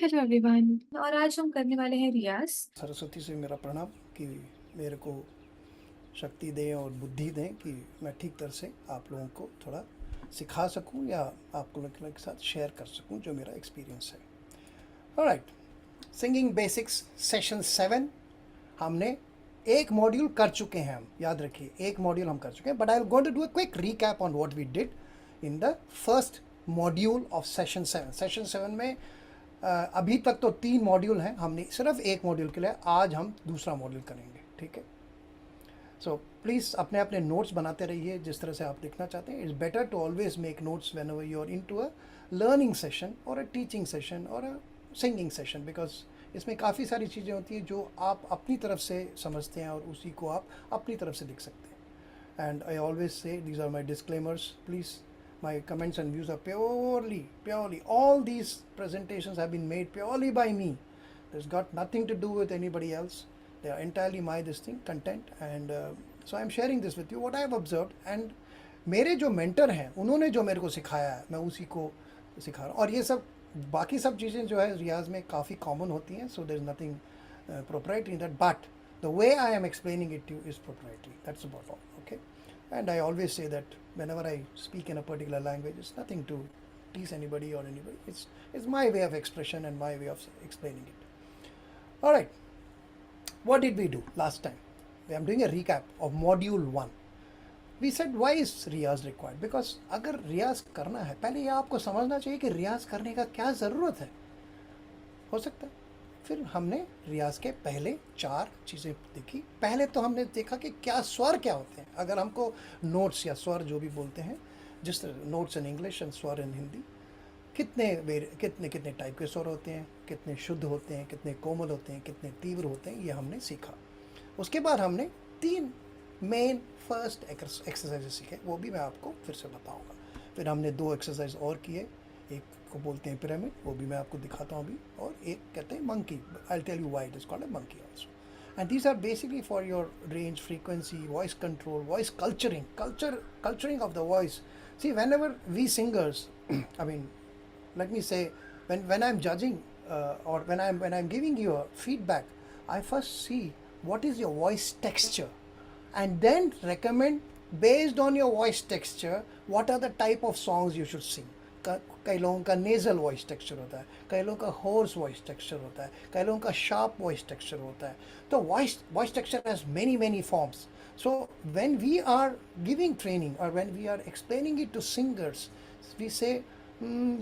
Hello everyone. और आज हम करने वाले हैं रियाज। सरस्वती से मेरा प्रणाम कि मेरे को शक्ति दें और बुद्धि दें कि मैं ठीक तरह से आप लोगों को थोड़ा सिखा सकूं या आप लोगों के साथ शेयर कर सकूं जो मेरा एक्सपीरियंस है। ऑलराइट, सिंगिंग बेसिक्स सेशन 7 हमने एक मॉड्यूल कर चुके हैं। हम याद रखिए एक मॉड्यूल हम कर चुके हैं, but I will going to do a quick recap on what we did in the first module of session 7। Session 7 में अभी तक तो 3 मॉड्यूल हैं, हमने सिर्फ एक मॉड्यूल के लिए आज हम दूसरा मॉड्यूल करेंगे। ठीक है, सो प्लीज़ अपने अपने नोट्स बनाते रहिए जिस तरह से आप लिखना चाहते हैं। It's better to always make notes whenever you are into a learning session और अ टीचिंग सेशन और अ सिंगिंग सेशन, बिकॉज इसमें काफ़ी सारी चीज़ें होती हैं जो आप अपनी तरफ से समझते हैं और उसी को आप अपनी तरफ से लिख सकते हैं। And I always say these are my disclaimers, please my comments and views are purely all these presentations have been made purely by me. There's got nothing to do with anybody else. They are entirely my this thing content, and so I'm sharing this with you what I have observed, and मेरे जो mentor हैं उन्होंने जो मेरे को सिखाया है मैं उसी को सिखा रहा हूँ। और ये सब बाकी सब चीज़ें जो है रियाज में काफ़ी कॉमन होती हैं, so there is nothing proprietary in that, but the way I am explaining it to you is proprietary. That's about all. Okay, and I always say that whenever I speak in a particular language, it's nothing to tease anybody or anybody. It's my way of expression and my way of explaining it. All right, what did we do last time? I'm doing a recap of module 1. We said why is riyaz required? Because अगर रियाज करना है पहले ये आपको समझना चाहिए कि रियाज करने का क्या ज़रूरत है। हो सकता है फिर हमने रियाज के पहले 4 चीज़ें देखी। पहले तो हमने देखा कि क्या स्वर क्या होते हैं। अगर हमको नोट्स या स्वर जो भी बोलते हैं, जिस नोट्स इन इंग्लिश एंड स्वर इन हिंदी, कितने कितने टाइप के स्वर होते हैं, कितने शुद्ध होते हैं, कितने कोमल होते हैं, कितने तीव्र होते हैं, ये हमने सीखा। उसके बाद हमने 3 मेन फर्स्ट एक्सरसाइज सीखे, वो भी मैं आपको फिर से बताऊंगा। फिर हमने 2 एक्सरसाइज और किए, एक को बोलते हैं पिरामिड, वो भी मैं आपको दिखाता हूँ अभी, और एक कहते हैं monkey. I tell you why it is called a monkey also. And these are basically for your range, frequency, voice control, voice culturing of the voice. See, whenever we singers I mean, let me say, when I'm judging or when I'm giving you a feedback, I first see what is your voice texture and then recommend based on your voice texture what are the type of songs you should sing. कई लोगों का nasal voice texture होता है, कई लोगों का horse voice texture होता है, कई लोगों का शार्प वॉइस टेक्सचर होता है। तो voice texture has many forms. So when we are giving training और when we are explaining it to singers, we say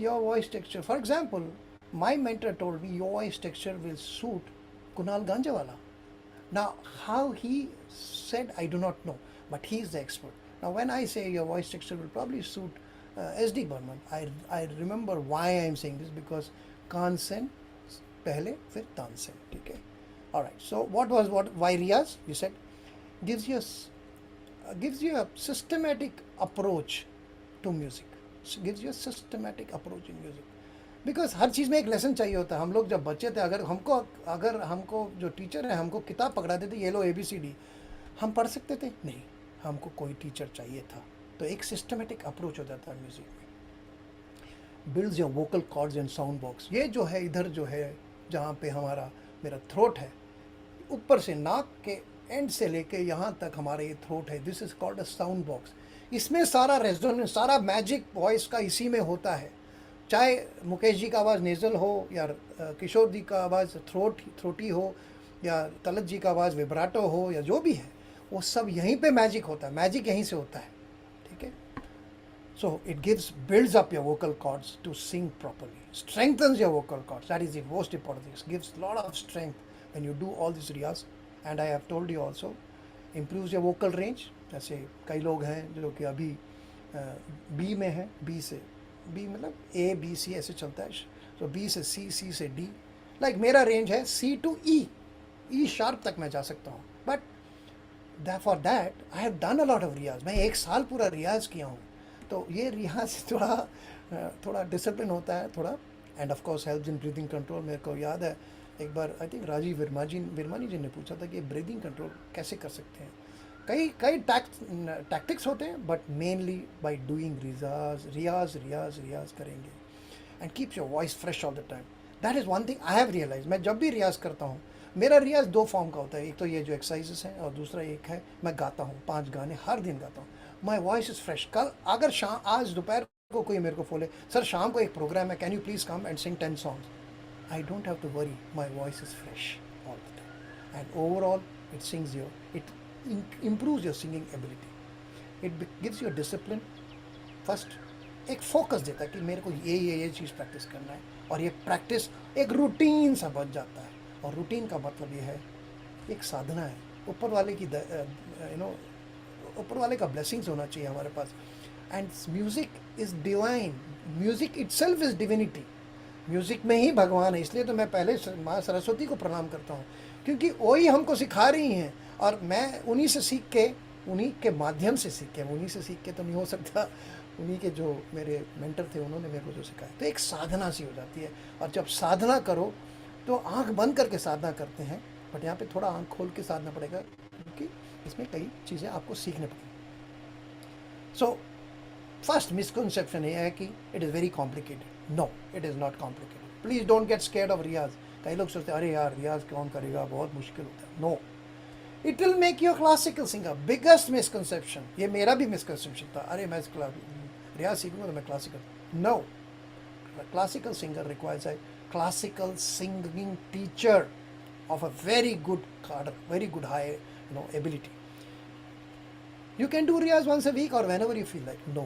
your voice texture, for example my mentor told me your voice texture will suit Kunal Ganjawala. Now, how he said, I do not know, but he is the expert. Now, when I say your voice texture will probably suit SD Burman, I remember why I am saying this, because Kansen pehle fir Tansen. Okay. All right. So, why Riyaz? You said gives you a systematic approach to music. Gives you a systematic approach in music. Because हर चीज़ में एक lesson चाहिए होता है। हम लोग जब बच्चे थे, अगर हमको जो टीचर है हमको किताब पकड़ा देते, ये लो ABCD, हम पढ़ सकते थे? नहीं, हमको कोई टीचर चाहिए था। तो एक सिस्टमेटिक अप्रोच हो जाता है म्यूज़िक में। Builds your vocal chords and sound box. ये जो है इधर जो है जहाँ पे मेरा थ्रोट है, ऊपर से नाक के एंड से लेके यहाँ तक हमारा ये थ्रोट है, this is called a sound box. इसमें सारा रेजोनेंस, सारा मैजिक वॉइस का इसी में होता है। चाहे मुकेश जी का आवाज़ नेज़ल हो या किशोर जी का आवाज़ थ्रोटी हो या तलत जी का आवाज़ विब्राटो हो या जो भी है, वो सब यहीं पे मैजिक होता है, मैजिक यहीं से होता है। ठीक है, so it builds up your vocal cords to sing properly, strengthens your vocal cords, that is the most important thing, gives lot of strength when you do all this riyaz. And I have told you also improves your vocal range. जैसे कई लोग हैं जो कि अभी B में है, B मतलब A B C ऐसे चलता है, तो B से C, C से D, लाइक मेरा रेंज है C to E शार्प तक मैं जा सकता हूँ। But for that I have done a lot of रियाज। मैं 1 साल पूरा रियाज किया हूँ, तो ये रियाज थोड़ा डिसिप्लिन होता है थोड़ा, end of course helps in breathing control. मेरे को याद है एक बार आई थिंक राजीव विरमानी जी ने पूछा था कि ब्रीदिंग कंट्रोल कैसे कर सकते हैं। कई टैक्टिक्स होते हैं, but mainly by doing riyaz करेंगे and keeps your voice fresh all the time. That is one thing I have realise. मैं जब भी रियाज़ करता हूँ, मेरा रियाज़ दो फॉर्म का होता है, एक तो ये जो एक्सरसाइजेस हैं और दूसरा एक है मैं गाता हूँ, 5 गाने हर दिन गाता हूँ। My voice is fresh. कल अगर शाम आज दोपहर को कोई मेरे को बोले सर शाम को एक प्रोग्राम है, can you please come and Singh 10 songs, I don't have to worry. My voice is fresh all the time, and overall, it sings your. It improves your singing ability. It gives you a discipline. First, एक focus देता है कि मेरे को ये चीज़ practice करना है, और ये प्रैक्टिस एक रूटीन सा बन जाता है। और रूटीन का मतलब ये है एक साधना है, ऊपर वाले की ऊपर वाले का ब्लेसिंग्स होना चाहिए हमारे पास। And music is divine, music itself is divinity. Music में ही भगवान है। इसलिए तो मैं पहले माँ सरस्वती को प्रणाम करता हूँ, क्योंकि वही हमको सिखा रही हैं, और मैं उन्हीं से सीख के, उन्हीं के माध्यम से सीख के, उन्हीं से सीख के तो नहीं हो सकता, उन्हीं के जो मेरे मेंटर थे उन्होंने मेरे को जो सिखाया। तो एक साधना सी हो जाती है, और जब साधना करो तो आंख बंद करके साधना करते हैं, बट यहाँ पे थोड़ा आंख खोल के साधना पड़ेगा, क्योंकि इसमें कई चीज़ें आपको सीखने पड़ेंगी। सो फर्स्ट मिसकंसेप्शन ये है कि it is very complicated. No, it is not complicated. Please don't get scared of रियाज। कई लोग सोचते हैं अरे यार रियाज कौन करेगा, बहुत मुश्किल होता है। No, it will make you classical singer. Biggest misconception, ये मेरा भी मिसकंसेप्शन था, अरे मैं रियाज सीखूंगा तो मैं classical. No, classical singer requires a classical singing teacher of a very good cadre, very good high ability. You can do riyaz once a week or whenever you feel like. No,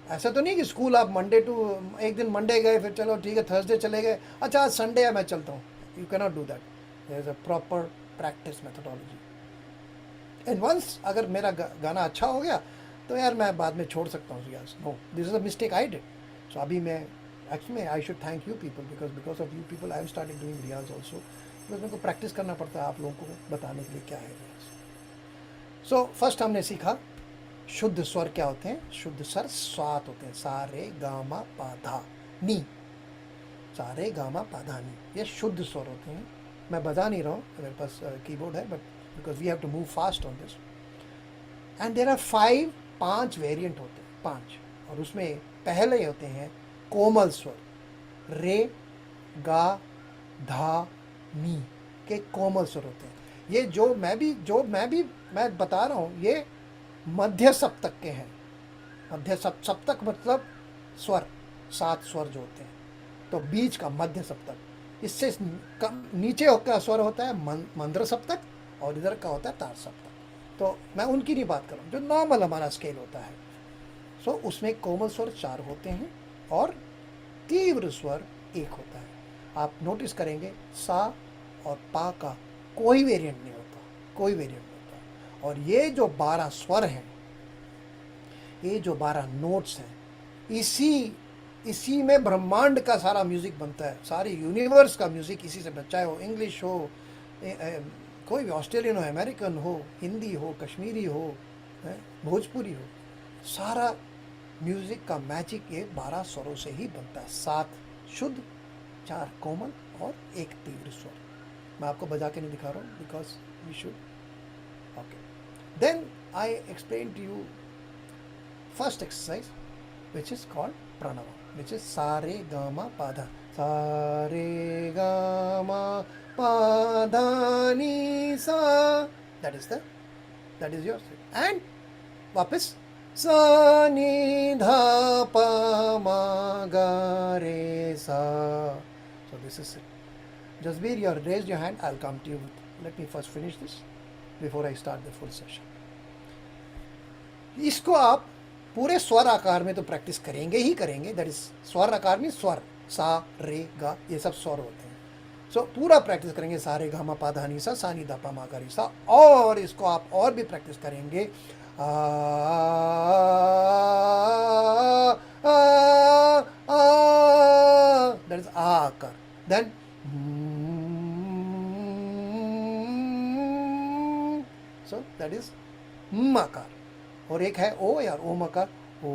ऐसा तो नहीं कि school आप Monday to, एक दिन Monday गए फिर चलो ठीक है थर्सडे चले गए, अच्छा आज संडे है मैं चलता हूँ। You can not do that. There is a proper practice methodology. And once अगर मेरा गाना अच्छा हो गया तो यार मैं बाद में छोड़ सकता हूँ रियाज। No, this is a mistake I did. So अभी मैं actually I should thank you people, because of you people I have started doing riyaz also. Because मेरे को प्रैक्टिस करना पड़ता है आप लोगों को बताने के लिए क्या है रियाज। सो फर्स्ट हमने सीखा शुद्ध स्वर क्या होते हैं। शुद्ध स्वर 7 होते हैं, सा रे गा मा पा धा नी। सा रे गा मा पा धा नी, ये शुद्ध स्वर होते हैं। मैं बजा नहीं रहा हूँ, मेरे पास कीबोर्ड है, but because we have to move fast on this. And there are 5 variant होते हैं, 5। और उसमें पहले होते हैं कोमल स्वर, रे गा धा नी के कोमल स्वर होते हैं। ये जो मैं बता रहा हूँ ये मध्य सप्तक के हैं। मध्य सप्तक मतलब स्वर, 7 स्वर जो होते हैं, तो बीच का मध्य सप्तक। इससे कम नीचे का स्वर होता है मंद्र सप्तक, और इधर का होता है तार सप्तक। तो मैं उनकी नहीं बात कर रहा हूँ, जो नॉर्मल हमारा स्केल होता है। सो उसमें कोमल स्वर 4 होते हैं और तीव्र स्वर 1 होता है। आप नोटिस करेंगे सा और पा का कोई वेरिएंट नहीं होता, कोई वेरिएंट नहीं होता। और ये जो 12 स्वर हैं, ये जो 12 नोट्स हैं, इसी में ब्रह्मांड का सारा म्यूज़िक बनता है। सारी यूनिवर्स का म्यूज़िक इसी से बनता है, चाहे वो इंग्लिश हो, कोई भी ऑस्ट्रेलियन हो, अमेरिकन हो, हिंदी हो, कश्मीरी हो, भोजपुरी हो, सारा म्यूज़िक का मैजिक ये 12 स्वरों से ही बनता है। 7 शुद्ध, 4 कोमल और 1 तीव्र स्वर। मैं आपको बजा के नहीं दिखा रहा हूँ because we should. Okay, then I explain to you first exercise which is called Pranav, which is sa re ga ma पा धा। सा रे गा मा पा धा नी सा, दैट इज योर। एंड वापस सा नी धा पा मा गा रे सा। So this is it. Jasbir, you have raised your hand. I'll come to you. Let me first finish this before I start the full session. इसको आप पूरे स्वर आकार में तो प्रैक्टिस करेंगे ही करेंगे। दैट इज स्वर आकार में स्वर, सा रे गा, ये सब स्वर होते हैं। सो पूरा प्रैक्टिस करेंगे, सा रे गा मा पा धा नी सा नी धा पा मा गा रे सा। और इसको आप और भी प्रैक्टिस करेंगे, दैट इज आ आकार। देन सो दैट इज म आकार। और एक है ओ यार, ओम आकार, ओ,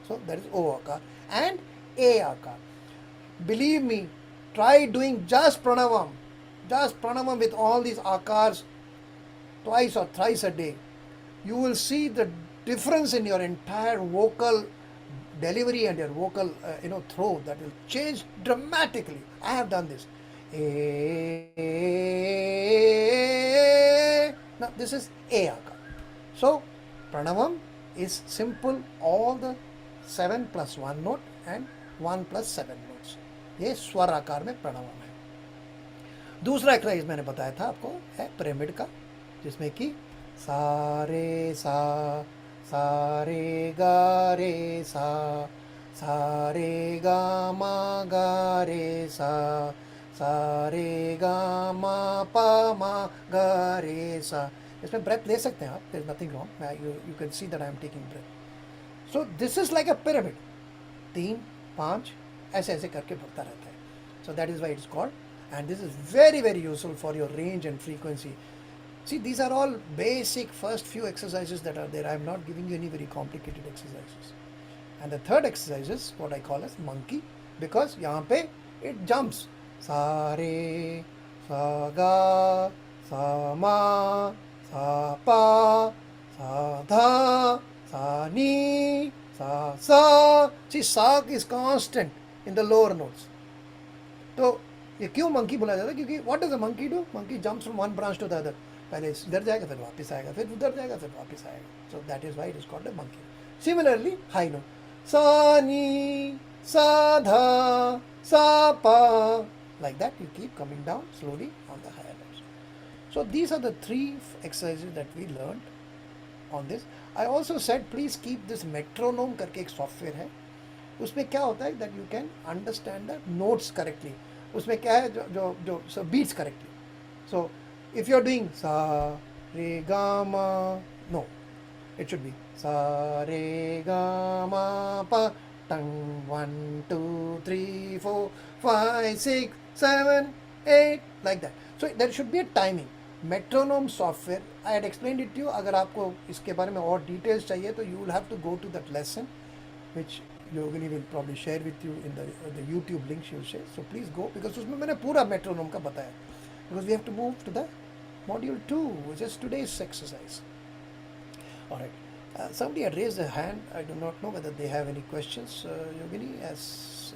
so that is O akar and A akar. Believe me, try doing just pranavam with all these akars twice or thrice a day. You will see the difference in your entire vocal delivery and your vocal throw that will change dramatically. I have done this. Now this is A akar. So pranavam is simple, all the 7 plus 1 note and 1 plus 7 notes. ये स्वर आकार में प्रणवम है. दूसरा exercise मैंने बताया था आपको है पिरामिड का, जिसमें कि सा रे गा रे सा रे गा रे सा रे गा मा गा रे सा. इसमें ब्रेथ ले सकते हैं आप, there is nothing wrong, you can see that I am taking breath. So this is like a pyramid, 3 5 ऐसे ऐसे करके बढ़ता रहता है. So that is why it's called, and this is very very useful for your range and frequency. See, these are all basic first few exercises that are there. I am not giving you any very complicated exercises. And the third exercise is what I call as monkey, because yahan pe it jumps. Sa re sa ga sa ma sa pa sa dha sa ni sa sa. See, sa is constant in the lower notes. तो ये क्यों monkey बोला जाता है? क्योंकि what does a monkey do? Monkey jumps from one branch to the other. पहले इधर जाएगा, फिर वापस आएगा, फिर उधर जाएगा, फिर वापस आएगा. सो that is why it is called a monkey. Similarly high note, सा नी सा धा सा पा, like that you keep coming down slowly on the higher notes. So these are the 3 exercises that we learned on this. I also said please keep this metronome करके एक software है, उसमें क्या होता है that you can understand the notes correctly. उसमें क्या है जो beats correctly. So if you are doing sa re ga मा, नो, इट शुड बी सा re ga ma pa tongue 1 2 3 4 5 6 7 8 like that. So there should be a timing. Metronome software I had explained it to you. अगर आपको इसके बारे में और डिटेल्स चाहिए तो you will have to go to that lesson which Yogini will probably share with you in the YouTube link she will share. So please go, because उसमें मैंने पूरा metronome का बताया. Because we have to move to the module 2, which is today's exercise. All right. Somebody had raised a hand. I do not know whether they have any questions. Yogini, as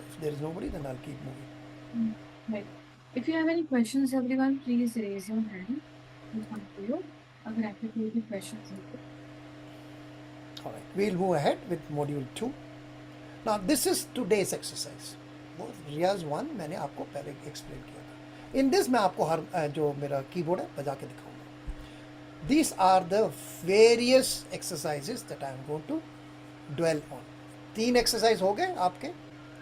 if there is nobody, then I'll keep moving. Right. If you have any questions, everyone, please raise your hand. We'll come to you. अगर आपके कोई भी questions हैं. All right. We'll move ahead with module 2. Now this is today's exercise. वो रियाज 1 मैंने आपको पहले explain किया था. इन दिस मैं आपको हर जो मेरा कीबोर्ड है बजा के दिखाऊंगा. These are the various exercises that I am going to dwell on. 3 exercise हो गए आपके.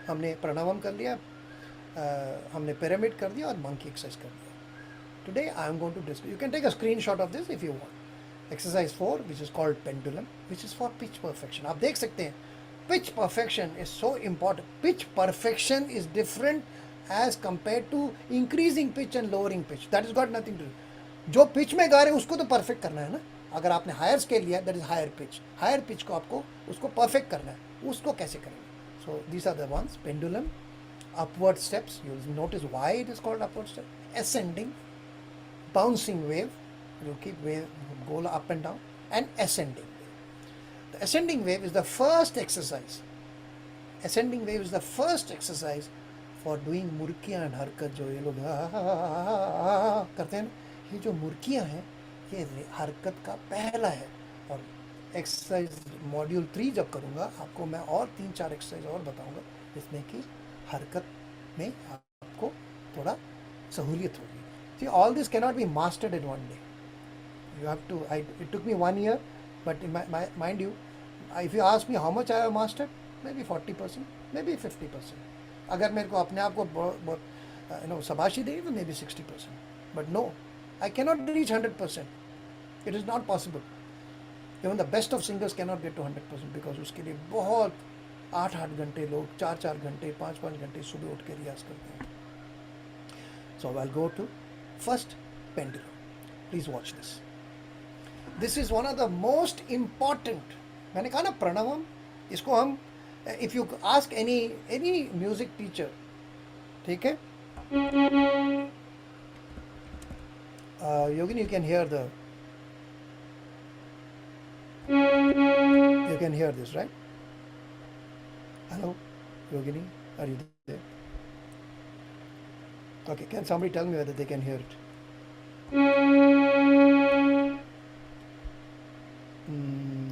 हमने प्रणवम कर लिया, हमने पिरामिड कर दिया और मंकी एक्सरसाइज कर दिया. Today I am going to discuss. You can take a screenshot of this if you want. Exercise 4, which is called pendulum, which is for pitch perfection. आप देख सकते हैं, pitch perfection is so important. Pitch perfection is different as compared to increasing pitch and lowering pitch. That has got nothing to do. जो pitch में गा रहे हैं उसको तो perfect करना है ना. अगर आपने higher scale लिया, that is higher pitch. Higher pitch को आपको उसको perfect करना है. उसको कैसे करेंगे? So these are the ones. Pendulum, upward steps. You will notice why it is called upward step. Ascending, bouncing wave. You keep wave go up and down, and ascending. The ascending wave is the first exercise. Ascending wave is the first exercise for doing मुर्कियाँ and हरकत. जो ये लोग करते हैं, ये जो मुर्कियाँ हैं ये हरकत का पहला है. और एक्सरसाइज मॉड्यूल 3 जब करूँगा आपको मैं और 3-4 एक्सरसाइज और बताऊँगा जिसमें कि हरकत में आपको थोड़ा सहूलियत होगी. See, all this cannot be mastered in one day. You have to. It took me 1 year, but mind you, if you ask me how much I have mastered, maybe 40%, maybe 50%. अगर मेरे को अपने आप को बहुत शाबाशी देगी तो maybe 60%. But no, I cannot reach 100%. It is not possible. Even the best of singers cannot get to 100% because उसके लिए बहुत 8-8 घंटे लोग 4-4 घंटे 5-5 घंटे सुबह उठ के रियाज करते हैं. So I'll go to first pendulum. Please watch this. This is one of the most important. मैंने कहा ना प्रणवम, इसको हम if you ask any music teacher, ठीक है, Yogini, you can hear the can hear this, right? Hello, Yogini, are you there? Okay, can somebody tell me whether they can hear it?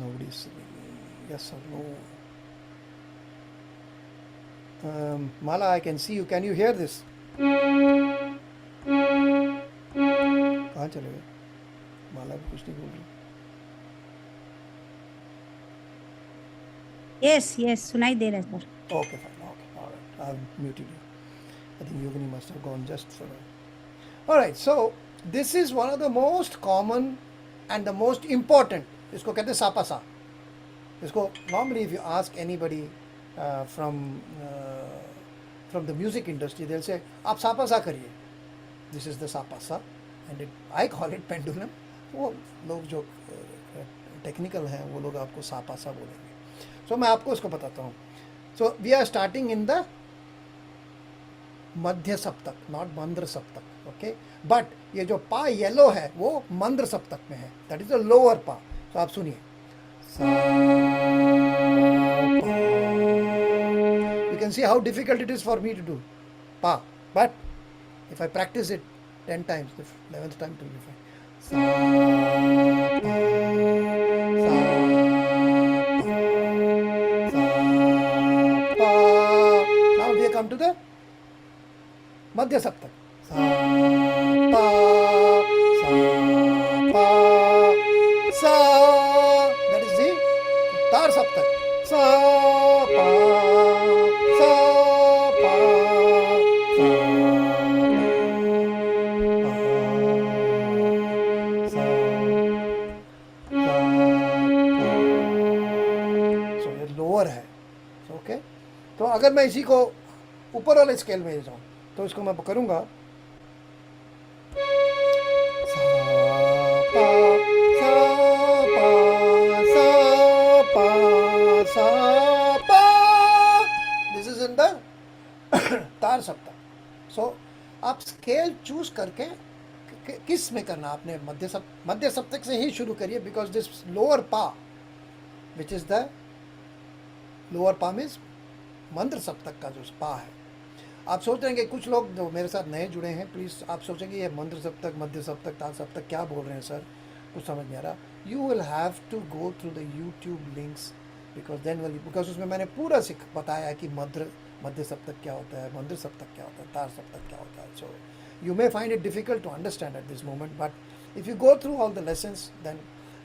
Nobody's saying yes or no. Mala, I can see you. Can you hear this? कहाँ चले गए? माला भी कुछ नहीं बोल रही. Yes, सुनाई दे रहा है sir. Okay, fine. Okay, all right. I've muted you. I think Yogini must have gone just for a... All right, so this is one of the most common and the most important. इसको कहते हैं सापासा. इसको normally if you ask anybody from the music industry, they'll say आप सापासा करिए. This is the sapasa, and I call it pendulum. वो लोग जो technical हैं वो लोग आपको सापासा बोलेंगे. So मैं आपको इसको बताता हूँ. So we are starting in the मध्य सप्तक, not मंद्र सप्तक, okay? But ये जो पा येलो है वो मंद्र सप्तक में है. That is the lower पा. So आप सुनिए. You can see how difficult it is for me to do pa, but if I practice it 10 times, the 11th time it will be fine. Sa, pa, sa, pa, sa, pa. Now we come to the Madhya Saptak. Sa, pa, sa, pa, sa. That is the Tar Saptak. Sa, pa, sa, pa, sa. तो अगर मैं इसी को ऊपर वाले scale में जाऊँ तो इसको मैं करूँगा सा पा सा पा सा पा सा पा. दिस इज इन द तार सप्तक. सो आप स्केल चूज करके किस में करना आपने मध्य सप्तक से ही शुरू करिए, बिकॉज दिस लोअर पा विच इज द लोअर पा मीन्स मंत्र सप्तक का जो पा है. आप सोच रहे हैं कि कुछ लोग जो मेरे साथ नए जुड़े हैं, प्लीज़ आप सोचेंगे ये मंत्र सप्तक, मध्य सप्तक, ताल सप्तक क्या बोल रहे हैं सर, कुछ समझ नहीं आ रहा. You will have to go through the YouTube links, because उसमें मैंने पूरा बताया कि मध्य सप्तक क्या होता है, मंत्र सप्तक क्या होता है, तार सप्तक क्या होता है. सो you may find it difficult to understand at this moment, but if you go through all the lessons, then,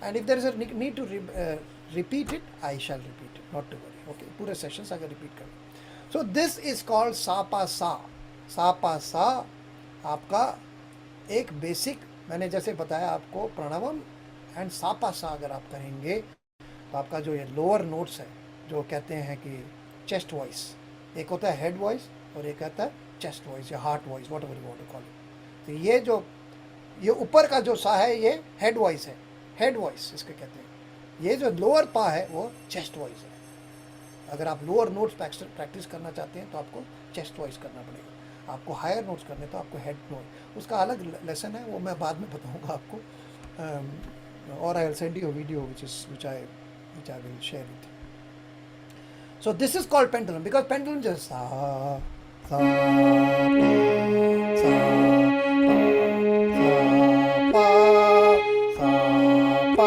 and if there is a need to repeat it, I shall repeat it, not to worry. Okay, पूरे sessions अगर repeat करें. So this is called सापासा. सापासा आपका एक basic, मैंने जैसे बताया आपको प्रणवम and सापासा अगर आप करेंगे तो आपका जो ये लोअर नोट्स है, जो कहते हैं कि चेस्ट वॉइस, एक होता है हेड वॉइस और एक आता है चेस्ट वॉइस या heart voice, whatever you want to call it. तो ये ऊपर का जो सा है ये हेड वॉइस है, हेड वॉइस इसके कहते हैं. ये जो लोअर पा है वो चेस्ट वॉइस है. अगर आप लोअर नोट्स प्रैक्टिस करना चाहते हैं तो आपको चेस्ट वॉइस करना पड़ेगा. आपको हायर नोट्स करने तो आपको हेड नोट, उसका अलग लेसन है, वो मैं बाद में बताऊंगा आपको. और I will send you a video which I will share with you. So this is called pendulum because pendulum just sa pa sa pa sa pa sa pa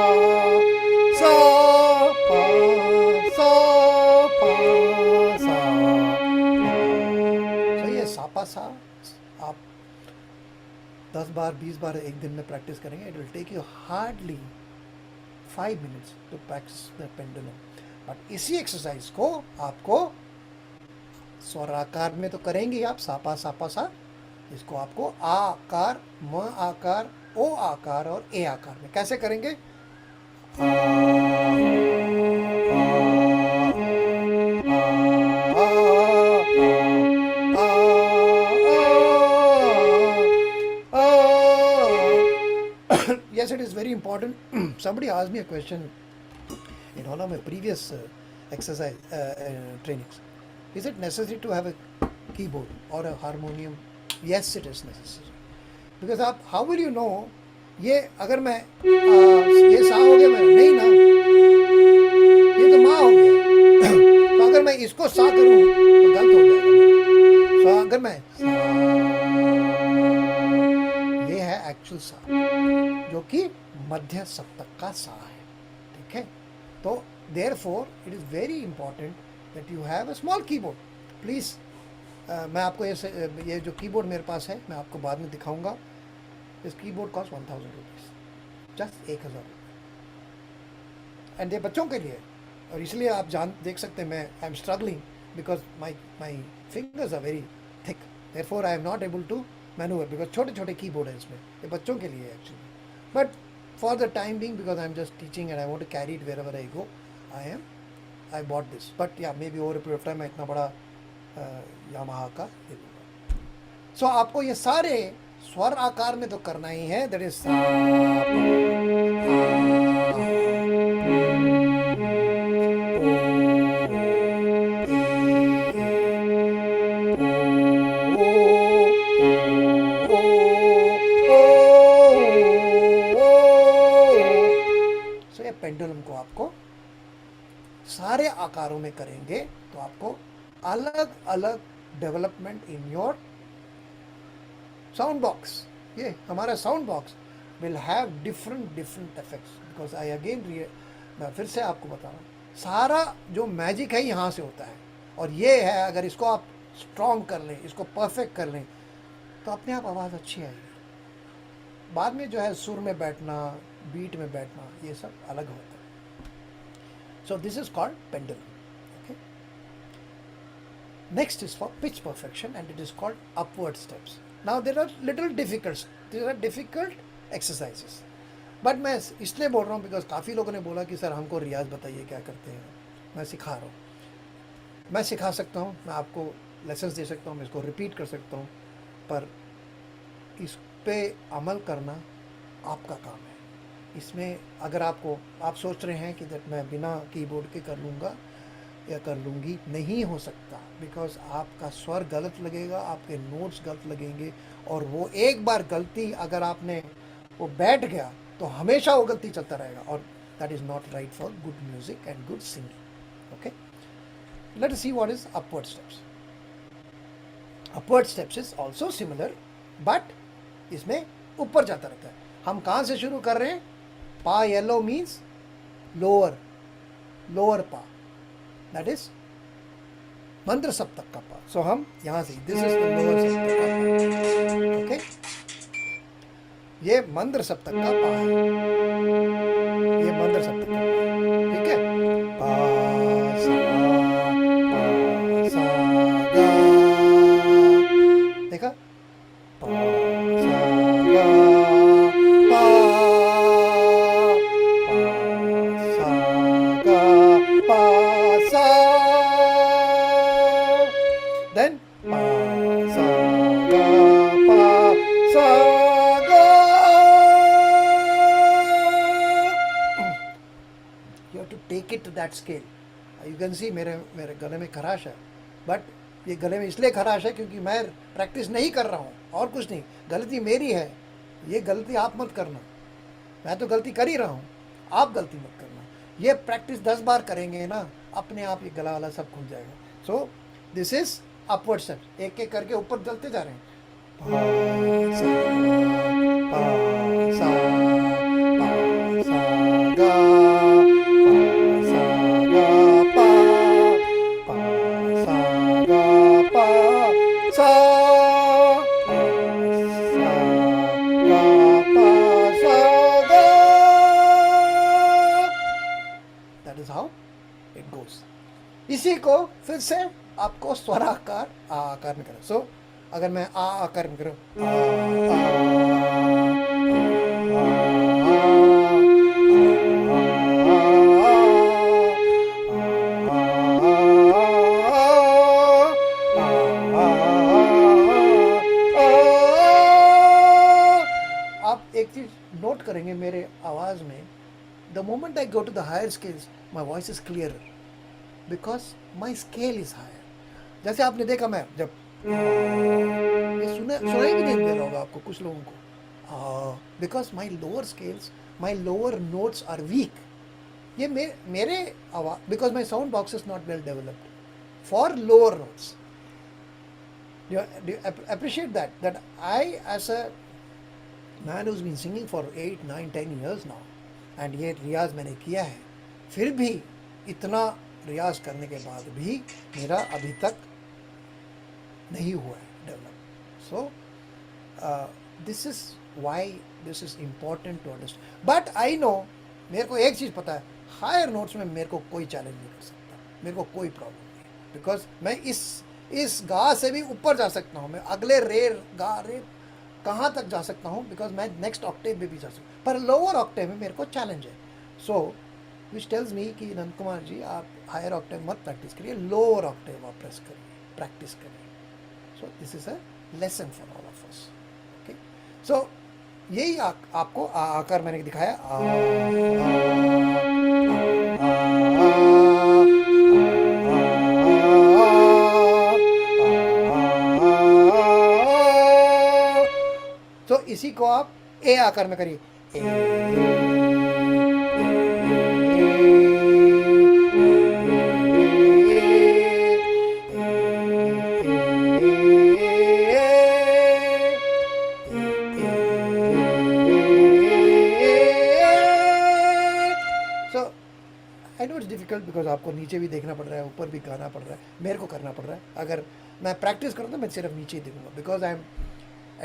sa pa sa. So ये सापा सा आप 10 बार 20 बार एक दिन में practice करेंगे. It will take you hardly 5 minutes to practice the pendulum. But इसी exercise को आपको स्वराकार में तो करेंगे आप, सापा सापा सा. इसको आपको आ आकार, म आकार, ओ आकार और ए आकार में कैसे करेंगे. Yes, it is very important. Somebody asked me a question in one of my previous exercise trainings. Is it necessary to have a keyboard or a harmonium? Yes, it is necessary. Because आप how will you know ये अगर मैं ये सा हो गया मैं नहीं ना, ये तो मा मध्य सप्तक का सा है, ठीक है। तो therefore it is very important that you have a small keyboard please. मैं आपको ये जो कीबोर्ड मेरे पास है मैं आपको बाद में दिखाऊंगा। This keyboard cost 1000 rupees, just 1000 रुपये, एंड ये बच्चों के लिए। और इसलिए आप देख सकते हैं मैं I am struggling because my fingers are very thick, therefore I am not able to manoeuvre because छोटे छोटे कीबोर्ड है इसमें, ये बच्चों के लिए actually. But for the time being because I am just teaching and I want to carry it wherever I go, I bought this. But yeah maybe over a period of time मैं इतना बड़ा Yamaha का दे दूँगा। सो आपको ये सारे स्वर आकार में तो करना ही है, दैट इज पेंडुलम को आपको सारे आकारों में करेंगे तो आपको अलग अलग development in your sound box. ये हमारा sound box will have different effects because I again मैं फिर से आपको बता रहा हूँ सारा जो मैजिक है यहाँ से होता है। और ये है अगर इसको आप स्ट्रॉन्ग कर लें, इसको परफेक्ट कर लें तो अपने आप आवाज़ अच्छी आएगी। बाद में जो है सुर में बैठना, बीट में बैठना, ये सब अलग होता है। So this is called pendulum. Okay, next is for pitch perfection and it is called upward steps. Now there are difficult exercises, but मैं इसलिए बोल रहा हूँ बिकॉज काफ़ी लोगों ने बोला कि सर हमको रियाज बताइए क्या करते हैं। मैं सिखा रहा हूँ, मैं सिखा सकता हूँ, मैं आपको लेसन्स दे सकता हूँ, मैं इसको रिपीट कर सकता हूँ, पर इस पे अमल करना आपका काम है। इसमें अगर आप सोच रहे हैं कि मैं बिना कीबोर्ड के कर लूँगा या कर लूँगी, नहीं हो सकता बिकॉज आपका स्वर गलत लगेगा, आपके नोट्स गलत लगेंगे, और वो एक बार गलती अगर आपने वो बैठ गया तो हमेशा वो गलती चलता रहेगा, और that is not right for good music and good singing. Okay, let us see what is upward steps. Upward steps is also similar but इसमें ऊपर जाता रहता है। हम कहाँ से शुरू कर रहे हैं? पा येलो मीन्स लोअर पा, दैट इज मंद्र सप्तक का पा। सो हम यहाँ से दिस इज लोअर सप्तक का पा। ओके, ये मंद्र सप्तक का पा है, ये मंद्र सप्तक का पा है, ठीक है। पा सा गा, देखा, पा सा गा पा, पा सा गा पा सा, देन पा सा गा पा सा गा। You have to take it to that scale. You can see मेरे गले में खराश है, बट ये गले में इसलिए खराश है क्योंकि मैं प्रैक्टिस नहीं कर रहा हूँ, और कुछ नहीं। गलती मेरी है, ये गलती आप मत करना। मैं तो गलती कर ही रहा हूँ, आप गलती मत करना। ये प्रैक्टिस 10 बार करेंगे ना, अपने आप ये गला वाला सब खुल जाएगा। सो दिस इज अपवर्ड स्टेप्स, एक एक करके ऊपर चलते जा रहे हैं। पा सा पा सा पा सा गा पा सा गा पा पा सा गा पा सा पा सा गा पा सा गा। That is how it goes. इसी को फिर से आपको स्वराकार आ आकार में करें। सो अगर मैं आ आकार में करूँ, आप एक चीज नोट करेंगे मेरे आवाज में, the moment I go to the higher scales my voice is clear because my scale is higher. जैसे आपने देखा मैं जब ये सुनाई भी नहीं दे रहा होगा आपको कुछ लोगों को, because my lower scales, my lower notes are weak. ये मेरे आवाज, because my sound box is not well developed for lower notes. Do you appreciate that I, as a man who's been singing for 8, 9, 10 years now, and ये रियाज मैंने किया है, फिर भी इतना रियाज करने के बाद भी मेरा अभी तक नहीं हुआ है develop. So this is why this is important to understand. But I know, मेरे को एक चीज़ पता है, हायर नोट्स में मेरे को कोई चैलेंज नहीं कर सकता, मेरे को कोई प्रॉब्लम नहीं, बिकॉज मैं इस गा से भी ऊपर जा सकता हूँ, मैं अगले रे कहाँ तक जा सकता हूँ, बिकॉज मैं नेक्स्ट ऑक्टेव में भी जा सकता हूँ, पर लोअर ऑक्टेव में मेरे को चैलेंज है. सो विच टेल्स मी कि नंद कुमार जी, आप हायर ऑक्टेव मत प्रैक्टिस करिए, लोअर ऑक्टेव आप प्रैक्टिस करिए. So this is a lesson for all of us. Okay, so यही आपको आकर मैंने दिखाया. तो इसी को आप ए आकार में करिए. So I know it's difficult, because आपको नीचे भी देखना पड़ रहा है, ऊपर भी गाना पड़ रहा है, मेरे को करना पड़ रहा है. अगर मैं प्रैक्टिस करूँ तो मैं सिर्फ नीचे ही देखूंगा, because I M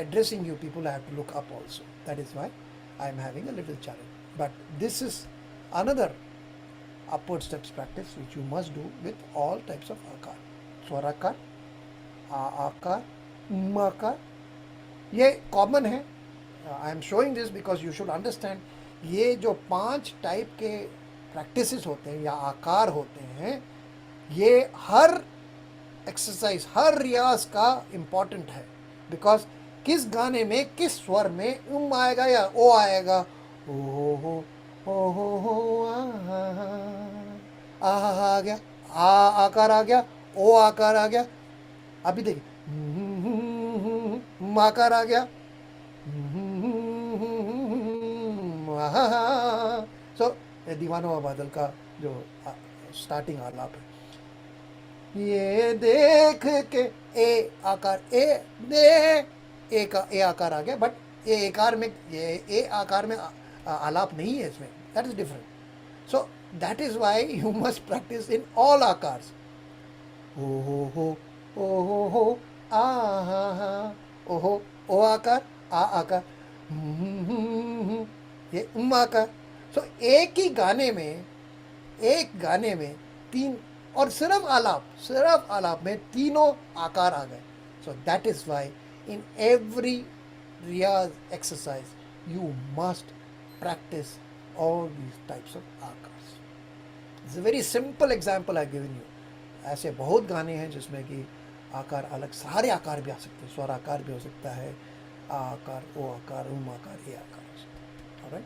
addressing you people, I have to look up also. That is why I am having a little challenge. But this is another upward steps practice which you must do with all types of akar. Swarakar, aakar, umakar. ये common है. I am showing this because you should understand, ये जो 5 type के practices होते हैं या आकार होते हैं, ये हर एक्सरसाइज, हर रियाज का इम्पॉर्टेंट है. बिकॉज किस गाने में किस स्वर में आएगा या ओ आएगा, ओ हो आ गया, आ आकार आ गया, ओ आकार आ गया. अभी देखिए, आकार आ गया. सो दीवानो बादल का जो स्टार्टिंग आलाप है, ये देख के ए आकार, ए आकार आ गया. बट ए आकार में, ये ए आकार में आलाप नहीं है इसमें. That is different. So that is why you must practice in all akaars. ओ हो आ हा, ओ हो, ओ आकार, आ आकार, ये आकार. सो एक ही गाने में, एक गाने में 3, और सिर्फ आलाप में तीनों आकार आ गए. So that is why in every riyaz exercise you must practice all these types of akars. It's a very simple example I've given you. ऐसे बहुत गाने हैं जिसमें कि आकार अलग, सारे आकार भी आ सकते हैं, स्वर आकार भी हो सकता है, आ आकार, ओ आकार, उम आकार, ए आकार हो सकता है. ऑलराइट,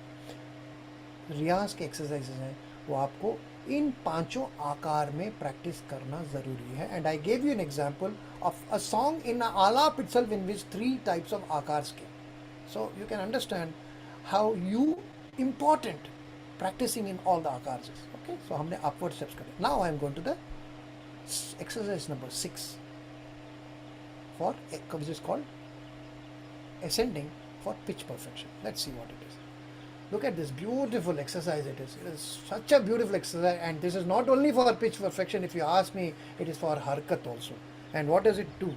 रियाज के एक्सरसाइजेज हैं वो आपको इन 5 आकार में प्रैक्टिस करना ज़रूरी है. And I gave you an example of a song in alap itself in which 3 types of akars came. So you can understand how important practicing in all the akars is. Okay, so हमने upward steps करे. Now I am going to the exercise number 6 for which is called ascending for pitch perfection. Let's see what it is. Look at this beautiful exercise it is. It is such a beautiful exercise, and this is not only for pitch perfection. If you ask me, it is for harkat also. And what does it do?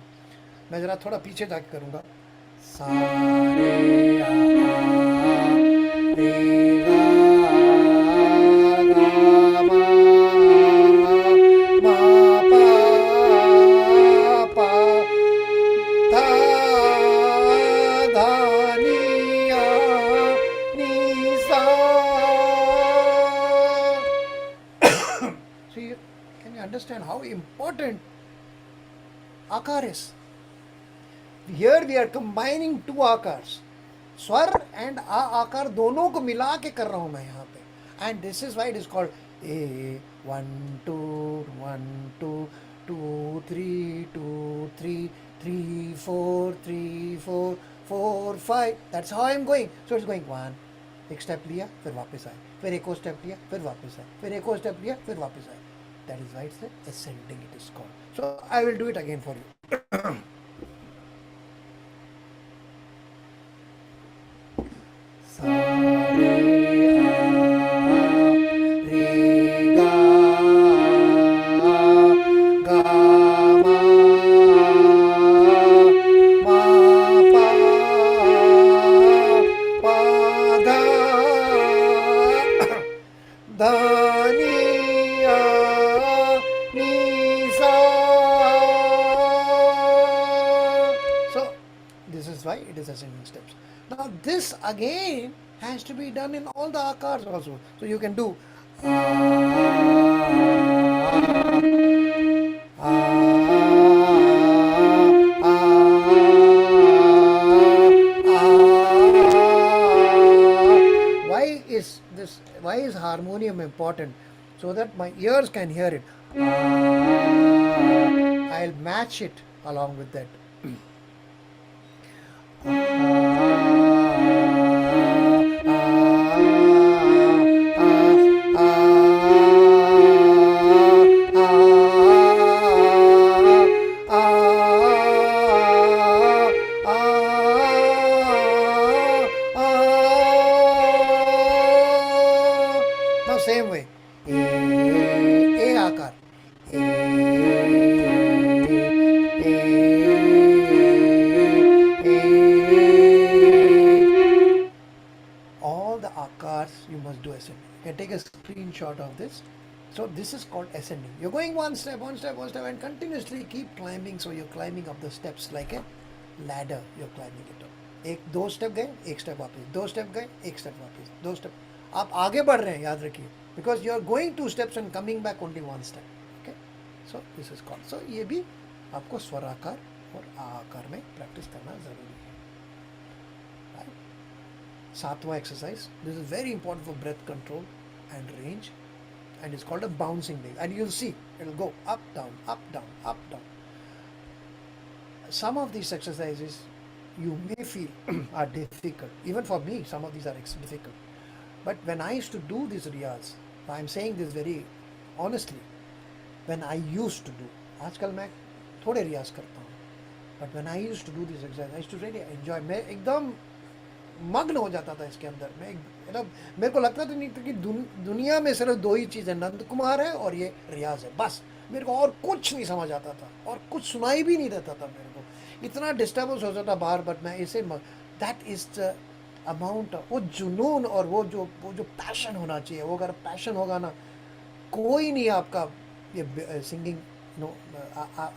मैं ज़रा थोड़ा पीछे जाके करूँगा. सा रे गा मा पा धा धा नी सा. So can you understand how important आकार is? Here we are combining 2 आकार्स, स्वर एंड आ आकार दोनों को मिला के कर रहा हूँ मैं यहाँ पे. And this is why it is called a 1 2 1 2 2 3 2 3 3 4 3 4 4 5. That's how I am going. So it's going 1, एक स्टेप लिया फिर वापस आए, फिर एक और स्टेप लिया फिर वापस आए, फिर एक और स्टेप लिया फिर वापस आए. That is why it's ascending, it is called. So I will do it again for you. Sa re it is ascending steps. Now this again has to be done in all the akars also. So you can do why is harmonium important? So that my ears can hear it. I'll match it along with that. Now same way. A akar. All the akars you must do ascending. You can take a screenshot of this. So this is called ascending. You're going one step, and continuously keep climbing. So you're climbing up the steps like a ladder. You're climbing it up. एक दो step गए, एक step वापस, दो step गए, एक step वापस, दो स्टेप. आप आगे बढ़ रहे हैं, याद रखिए. Because you are going 2 steps and coming back only 1 step. Okay. So this is called. So ये भी आपको स्वराकार और आकार में प्रैक्टिस करना जरूरी है. Right? सातवां exercise. This is very important for breath control and range, and it's called a bouncing wave. And you'll see it'll go up, down, up, down, up, down. Some of these exercises you may feel are difficult. Even for me, some of these are difficult. But when I used to do these riyaz, I'm saying this very honestly, when I used to do, आजकल मैं थोड़े रियाज करता हूँ, but when I used to do this exercise, I used to really enjoy. मैं एकदम मग्न हो जाता था इसके अंदर. मैं मतलब मेरे को लगता तो नहीं था कि दुनिया में सिर्फ दो ही चीज़ है, नंद कुमार है और ये रियाज है, बस. मेरे को और कुछ नहीं समझ आता था और कुछ सुनाई भी नहीं देता था मेरे को. इतना डिस्टर्बेंस होता था बाहर. बट मैं इसे दैट इज द अमाउंट, वो जुनून और वो जो पैशन होना चाहिए. वो अगर पैशन होगा ना, कोई नहीं आपका ये सिंगिंग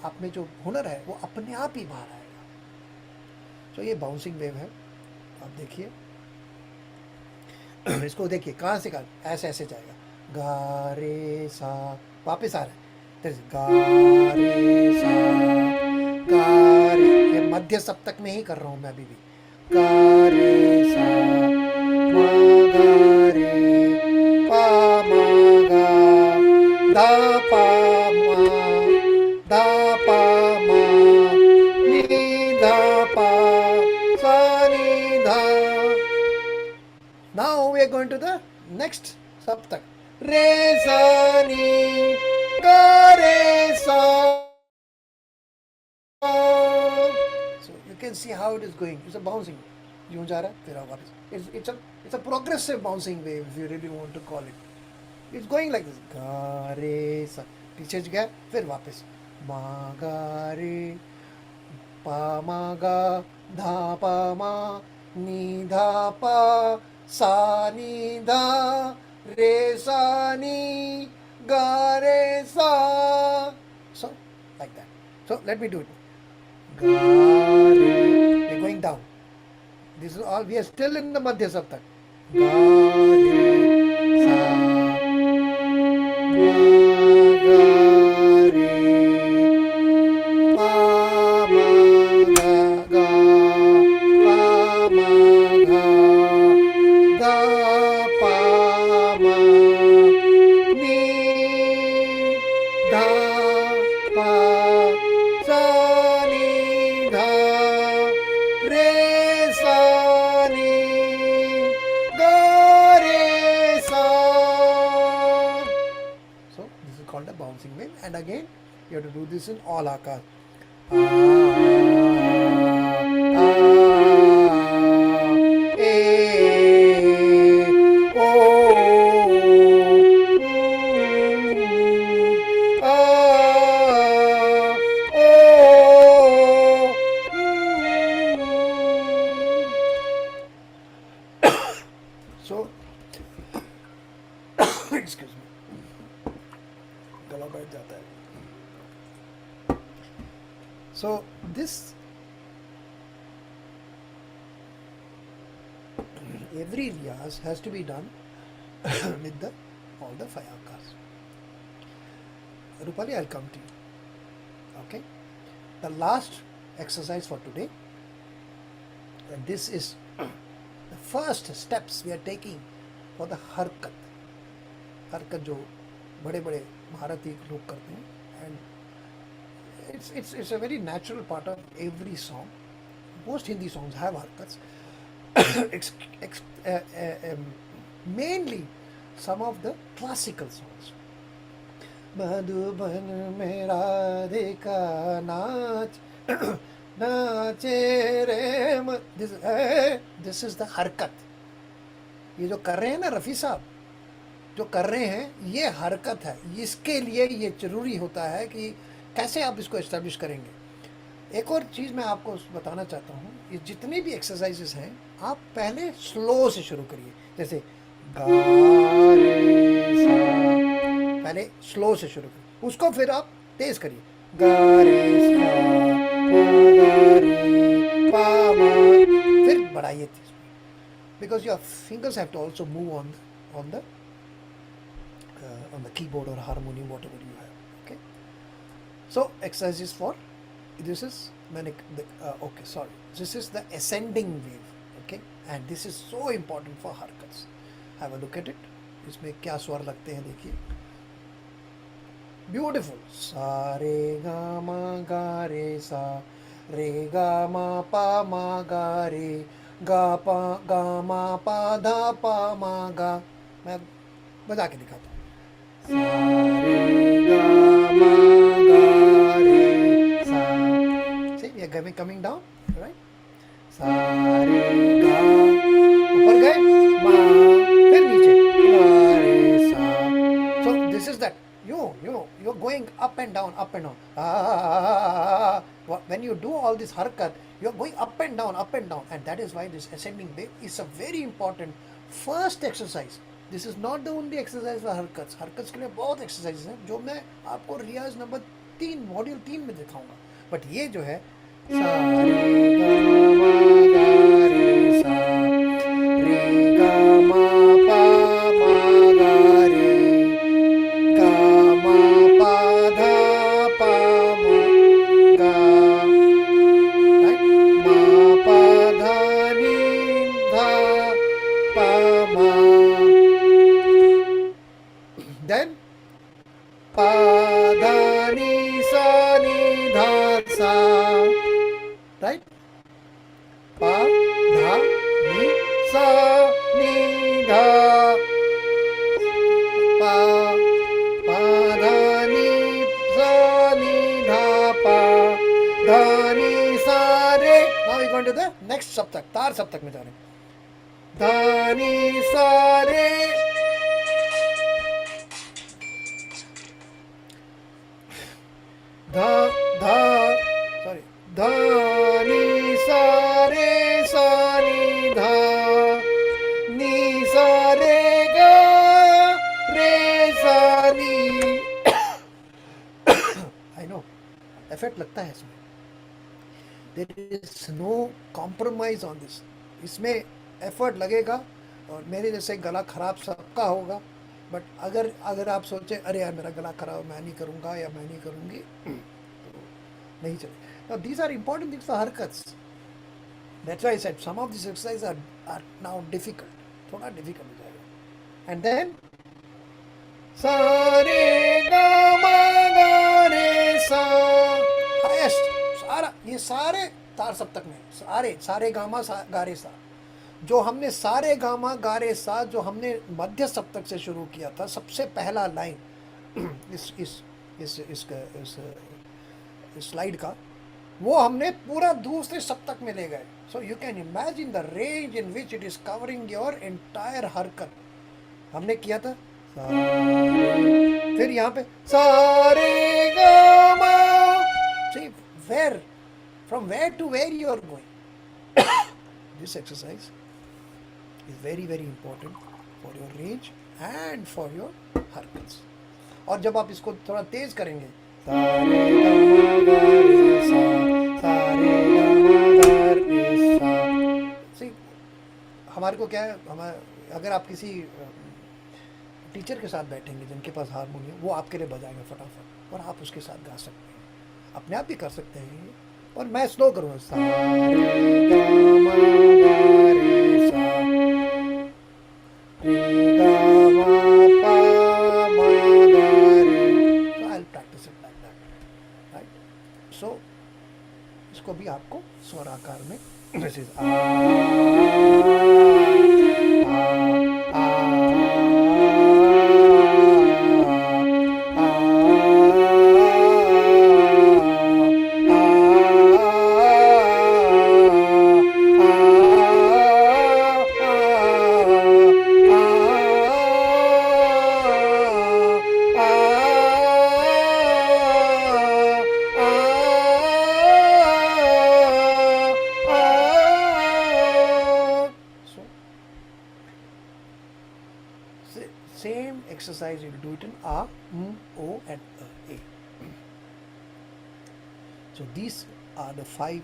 आप में जो हुनर है वो अपने आप ही बाहर आएगा. तो ये बाउंसिंग वेव है. आप देखिए इसको, देखिए कहाँ से कहाँ ऐसे ऐसे जाएगा. गा रे सा, वापस आ रहा है. गा रे सा, गा रे. ये मध्य सप्तक में ही कर रहा हूँ मैं अभी भी. गा रे सा, मा गा रे, पा मा गा, धा पा मा, धा पा मा, नी धा पा, सा नी धा. Now we are going to the next saptak. Re sa ni, ga re sa. So you can see how it is going. It's a bouncing. यूं जा रहा है, फिर वापस. It's a progressive bouncing wave if you really want to call it. It's going like this. गा रे सा, पीछे गया, फिर वापस. मा गा रे, पा मा गा, धा पा मा, नी धा पा, सा नी धा, रे सा नी, गा रे सा. So like that. So let me do it. Ga re. We're going down. This is all. We are still in the Madhya Saptak. Ga re sa, ma ga re, pa ma ga ga, pa ma ga, da pa ma, ni da pa, sa ni dha, re sa ni, ga re sa. So this is called a bouncing wave, and again you have to do this in all akars. So excuse me, गला बैठ जाता है. So this every riyaz has to be done with all the 5 akas. Rupali, I'll come to you. Okay, the last exercise for today, and this is the first steps we are taking for the harkat. Harkat जो बड़े बड़े भारतीय लोग करते हैं, and it's a very natural part of every song. Most Hindi songs have harkats. Mainly some of the classical songs. Madhuban में राधे का नाच नाचे रे, this is the हरकत. ये जो कर रहे हैं ना रफ़ी साहब, जो कर रहे हैं ये हरकत है. इसके लिए ये ज़रूरी होता है कि कैसे आप इसको इस्टेब्लिश करेंगे. एक और चीज़ मैं आपको बताना चाहता हूँ, ये जितनी भी एक्सरसाइजेस हैं आप पहले स्लो से शुरू करिए. जैसे गा रे सा, पहले स्लो से शुरू करिए, उसको फिर आप तेज करिए. गा रे सा गा रे पा मा, फिर बढ़ाइए तेज. Because your fingers have to also move on the keyboard or harmonium, whatever you have. Okay, so exercises for this is this is the ascending wave. Okay, and this is so important for harkats. Have a look at it. इसमें क्या स्वर लगते हैं देखिए. Beautiful. सा रे गा मा गा रे सा, रे गा मा पा मा गा रे, गा पा गा मा पा धा पा मा गा. मैं बजा के दिखाता हूँ. सा रे गा मा गा रे सा. See, we are coming down, right? सा रे गा, ऊपर गए मा, फिर नीचे गा रे सा. So this is that you're going up and down. When you do all this harkat, you're going up and down, and that is why this ascending wave is a very important first exercise. This is not the only exercise for harkats. Harkats के लिए बहुत exercises हैं जो मैं आपको रियाज number 3 module 3 में दिखाऊंगा. But ये जो है सा रे गा मा गा रे सा, रे गा मा पा मा गा रे, गा मा पा धा पा मा गा, मा पा धा नी धा पा मा. Then pa dha ni sa ni dha sa, right? Pa dha ni sa ni dha, pa dha ni sa ni dha pa dha ni sa re. Now we go into the next saptak. Tar saptak में जा रहे हैं. dha ni sa re, धा नी सा रे सा नी धा नी सा रे गा रे सा नी. I know effort लगता है इसमें. There is no compromise on this. इसमें effort लगेगा और मेरे जैसे गला खराब सबका होगा. बट अगर आप सोचें अरे यार मेरा गला खराब, मैं नहीं करूँगा या मैं नहीं करूँगी, तो नहीं चलेगा. Now these are important things for harkats. That's why I said some of these exercises are now difficult. थोड़ा difficult हो जाएगा. And then सा रे गा मा गा रे सा, highest. सारा ये सारे तार सप्तक में सारे गा मा गा रे सा, जो हमने सारे गा मा गा रे सा जो हमने मध्य सप्तक से शुरू किया था, सबसे पहला लाइन इस स्लाइड का, वो हमने पूरा दूसरे सप्तक में ले गए. So you can imagine the range in which it is covering your entire हरकत. हमने किया था फिर यहाँ पे सारे गा मा. See where, from where to where you are going. This exercise is very very important for your range and for your harkats. और जब आप इसको थोड़ा तेज करेंगे, सारे गा मा गा रे सा, सारे गा मा गा रे सा. See, हमारे को क्या है, अगर आप किसी टीचर के साथ बैठेंगे जिनके पास हारमोनियम, वो आपके लिए बजाएंगे फटाफट और आप उसके साथ गा सकते हैं, अपने आप भी कर सकते हैं। और मैं स्लो करूँगा, सा रे गा मा गा रे सा रे गा मा पा मा गा रे। So I'll practice it like that, right? So इसको भी आपको स्वर आकार में, this is same exercise you will do it in A, O and A. So these are the 5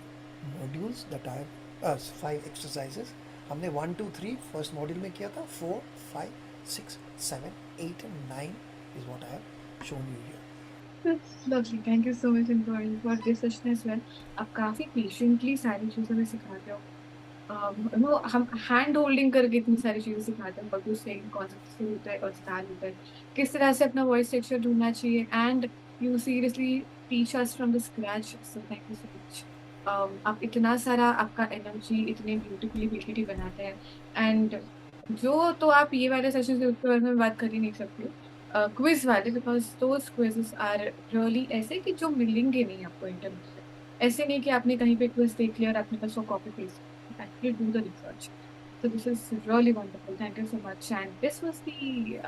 modules that I have, 5 exercises. हमने 1, 2, 3 first module में किया था, 4, 5, 6, 7, 8 and 9 is what I have shown you here. That's lovely. Thank you so much for this session as well. आप काफी patiently सारी चीज़ें में सिखाते हो। हम हैंड होल्डिंग करके इतनी सारी चीज़ें सिखाते हैं, बगू से कौन सा से होता है और स्टार होता है, किस तरह से अपना वॉइस टेक्सचर ढूंढना चाहिए, and you seriously teach us from the scratch. So thank you so much. आप इतना सारा आपका एनर्जी इतने ब्यूटीफुली पीपीटी बनाते हैं, एंड जो तो आप ये वाले सेशन के उसके बारे में बात कर ही नहीं सकते क्विज वाले, because those quizzes are really ऐसे कि जो मिलेंगे नहीं आपको इंटरनेट पे। ऐसे नहीं कि आपने कहीं पे क्विज देख लिया और आपने बस वो copy paste, actually do the research. So this is really wonderful. Thank you so much. And this was the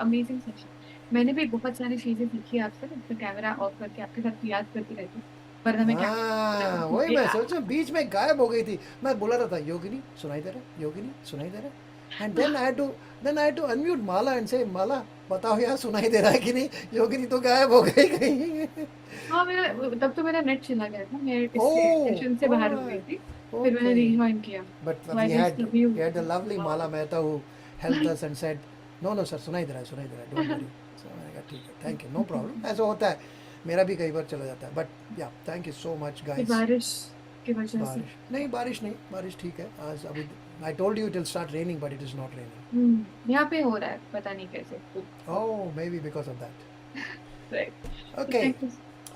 amazing session. मैंने भी बहुत सारी चीजें सीखी आपसे, तो कैमरा ऑफ करके आपके साथ याद करती रहती हूँ, वरना मैं हाँ, वही मैं सोचा, बीच में गायब हो गई थी। मैं बोला रहा था, योगिनी सुनाई दे रहा, योगिनी सुनाई दे रहा, and then I had to unmute Mala and say, माला बताओ यार सुनाई दे रहा है कि नहीं, योगिनी तो गायब हो गई कहीं। हाँ, मेरा तब तो मेरा नेट चला गया था, मैं इस Oh, सेशन से बाहर हो गई थी, फिर मैंने okay. रिजॉइन किया। But So I we just love you. had the lovely Mala Mehta who helped us and said, no sir, सुनाई दे रहा है, don't worry. So मैंने कहा ठीक है, thank you, no problem. ऐसा होता है, मेरा भी कई बार चला जाता है, but yeah, thank you so much कि guys. बारिश की वजह से बारिश नहीं, बारिश ठीक है आज। अभी I told you it will start raining, but it is not raining. यहाँ पे हो रहा है, पता नहीं कैसे। Oh, maybe because of that. Right. Okay, Thank you.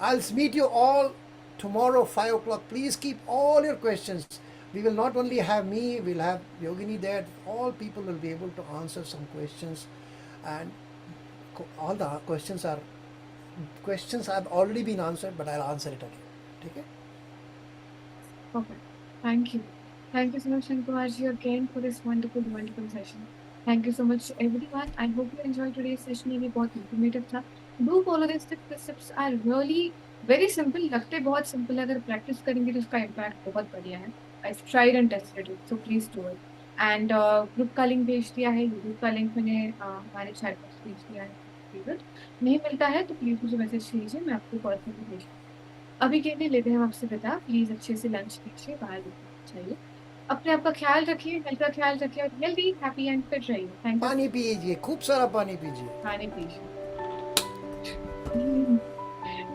I'll meet you all tomorrow 5 o'clock. Please keep all your questions. We will not only have me, we'll have Yogini there. All people will be able to answer some questions, and all the questions have already been answered, but I'll answer it again. Okay? Okay. Thank you. Thank you so much, Shankumar ji, again for this wonderful session. Thank you so much, everyone. I hope you enjoyed today's session. ये भी बहुत informative था. Do follow these tips. The tips are really very simple. लगते बहुत simple है, अगर practice करेंगे तो उसका impact बहुत बढ़िया है. I've tried and tested it, so please do it. And group का link भेज दिया है, YouTube का link मैंने हमारे chat box भेज दिया है. नहीं मिलता है तो प्लीज मुझे मैसेज कीजिए, मैं आपको पर्सनली भेज दूँगी। अभी के लिए लेते हैं हम आपसे विदा। प्लीज अच्छे से लंच कीजिए, बाहर चाहिए, अपने आप का ख्याल रखिए, हेल्थ का ख्याल रखिए और हेल्दी, हैप्पी एंड फिट रहिए। Thank you. पानी पीजिए, खूब सारा पानी पीजिए। पानी पीजिए।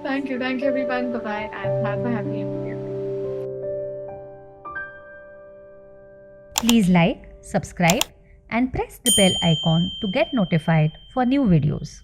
Thank you everyone, bye bye and have a happy new year. Please like, subscribe and press the bell icon to get notified for new videos.